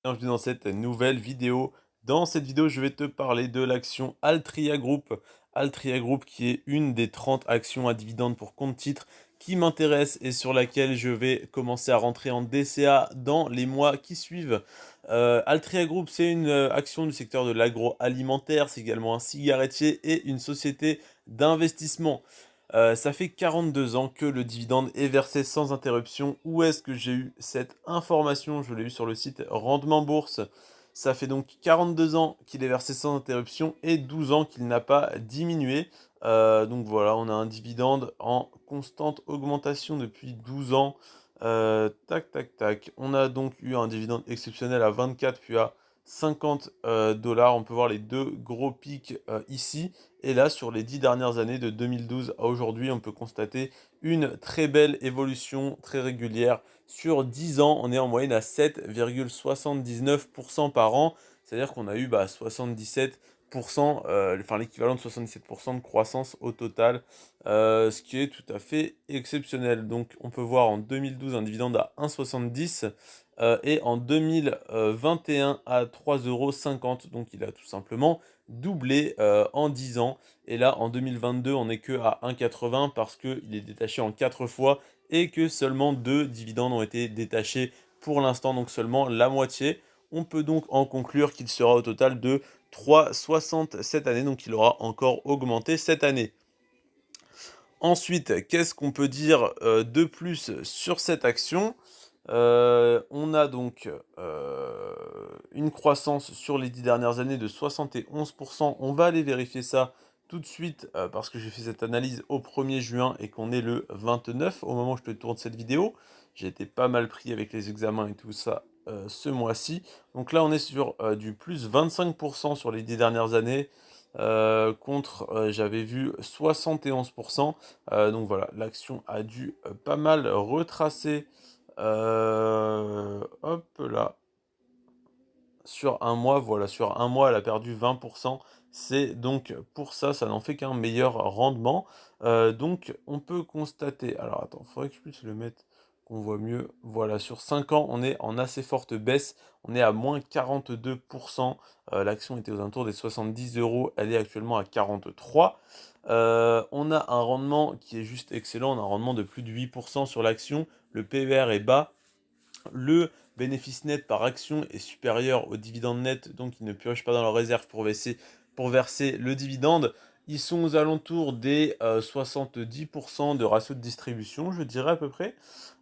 Bienvenue dans cette nouvelle vidéo. Dans cette vidéo, je vais te parler de l'action Altria Group. Altria Group qui est une des 30 actions à dividendes pour compte titre qui m'intéresse et sur laquelle je vais commencer à rentrer en DCA dans les mois qui suivent. Altria Group, c'est une action du secteur de l'agroalimentaire, c'est également un cigarettier et une société d'investissement. Ça fait 42 ans que le dividende est versé sans interruption. Où est-ce que j'ai eu cette information? Je l'ai eu sur le site Rendement Bourse. Ça fait donc 42 ans qu'il est versé sans interruption et 12 ans qu'il n'a pas diminué. Donc voilà, on a un dividende en constante augmentation depuis 12 ans. Tac, tac, tac. On a donc eu un dividende exceptionnel à 24 puis à 50 dollars. On peut voir les deux gros pics ici. Et là, sur les 10 dernières années, de 2012 à aujourd'hui, on peut constater une très belle évolution très régulière. Sur 10 ans, on est en moyenne à 7,79% par an. C'est-à-dire qu'on a eu 77%, enfin l'équivalent de 77% de croissance au total, ce qui est tout à fait exceptionnel. Donc on peut voir en 2012 un dividende à 1,70 et en 2021 à 3,50 €. Donc il a tout simplement doublé en 10 ans. Et là, en 2022, on n'est que à 1,80 parce qu'il est détaché en 4 fois et que seulement 2 dividendes ont été détachés pour l'instant, donc seulement la moitié. On peut donc en conclure qu'il sera au total de 3,60 cette année, donc il aura encore augmenté cette année. Ensuite, qu'est-ce qu'on peut dire de plus sur cette action? On a donc une croissance sur les 10 dernières années de 71%. On va aller vérifier ça tout de suite parce que j'ai fait cette analyse au 1er juin et qu'on est le 29 au moment où je te tourne cette vidéo. J'ai été pas mal pris avec les examens et tout ça ce mois-ci. Donc là, on est sur du plus 25% sur les 10 dernières années. Contre, j'avais vu 71%. Donc voilà, l'action a dû pas mal retracer. Hop là. Sur un mois, voilà, sur un mois, elle a perdu 20%. C'est donc pour ça, ça n'en fait qu'un meilleur rendement. Donc on peut constater. Alors attends, il faudrait que je puisse le mettre, qu'on voit mieux. Voilà, sur 5 ans, on est en assez forte baisse. On est à moins 42%. L'action était aux alentours des 70 euros. Elle est actuellement à 43. On a un rendement qui est juste excellent. On a un rendement de plus de 8% sur l'action. Le PER est bas. Le bénéfice net par action est supérieur au dividende net, donc ils ne piochent pas dans leur réserve pour verser le dividende. Ils sont aux alentours des 70% de ratio de distribution, je dirais à peu près,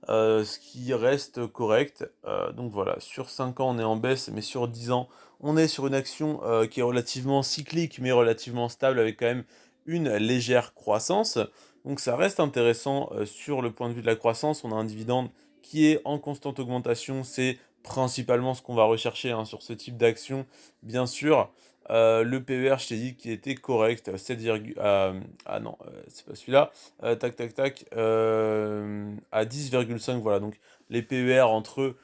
ce qui reste correct. Donc voilà, sur 5 ans on est en baisse, mais sur 10 ans on est sur une action qui est relativement cyclique, mais relativement stable, avec quand même une légère croissance. Donc ça reste intéressant sur le point de vue de la croissance. On a un dividende qui est en constante augmentation. C'est principalement ce qu'on va rechercher hein, sur ce type d'action, bien sûr. Le PER, je t'ai dit qu'il était correct, 7, ah non, c'est pas celui-là. Tac, tac, tac, à 10,5, voilà. Donc les PER entre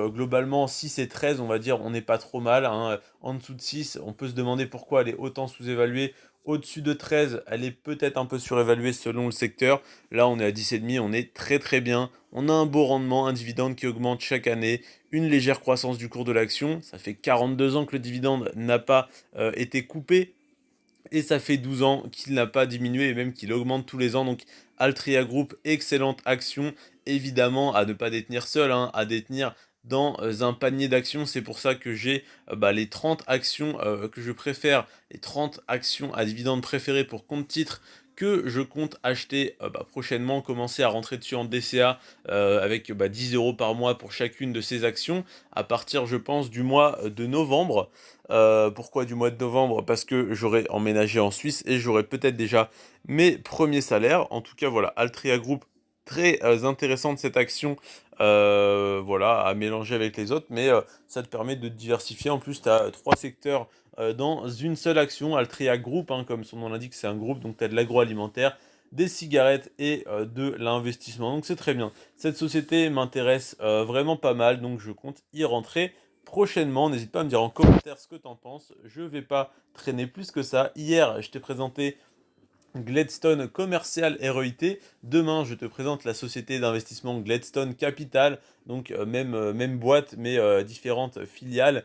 globalement 6 et 13, on va dire, on n'est pas trop mal, hein. En dessous de 6, on peut se demander pourquoi elle est autant sous-évaluée. Au-dessus de 13, elle est peut-être un peu surévaluée selon le secteur. Là, on est à 10,5, on est très très bien. On a un beau rendement, un dividende qui augmente chaque année, une légère croissance du cours de l'action. Ça fait 42 ans que le dividende n'a pas été coupé. Et ça fait 12 ans qu'il n'a pas diminué et même qu'il augmente tous les ans. Donc Altria Group, excellente action, évidemment à ne pas détenir seul, hein, à détenir dans un panier d'actions. C'est pour ça que j'ai les 30 actions que je préfère, les 30 actions à dividendes préférées pour compte titre que je compte acheter prochainement, commencer à rentrer dessus en DCA avec 10 euros par mois pour chacune de ces actions à partir, je pense, du mois de novembre. Pourquoi du mois de novembre? Parce que j'aurai emménagé en Suisse et j'aurai peut-être déjà mes premiers salaires. En tout cas, voilà, Altria Group, très intéressante cette action, voilà, à mélanger avec les autres, mais ça te permet de diversifier. En plus, tu as trois secteurs dans une seule action. Altria Group, hein, comme son nom l'indique, c'est un groupe, donc tu as de l'agroalimentaire, des cigarettes et de l'investissement. Donc c'est très bien. Cette société m'intéresse vraiment pas mal, donc je compte y rentrer prochainement. N'hésite pas à me dire en commentaire ce que t'en penses. Je vais pas traîner plus que ça. Hier, je t'ai présenté Gladstone Commercial REIT. Demain, je te présente la société d'investissement Gladstone Capital, donc même boîte, mais différentes filiales.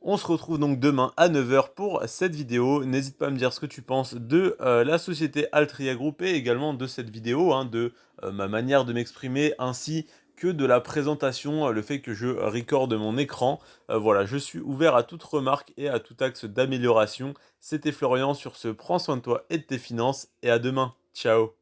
On se retrouve donc demain à 9 heures pour cette vidéo. N'hésite pas à me dire ce que tu penses de la société Altria Group et également de cette vidéo, hein, de ma manière de m'exprimer ainsi que de la présentation, le fait que je recorde mon écran. Voilà, je suis ouvert à toute remarque et à tout axe d'amélioration. C'était Florian sur ce, prends soin de toi et de tes finances et à demain. Ciao.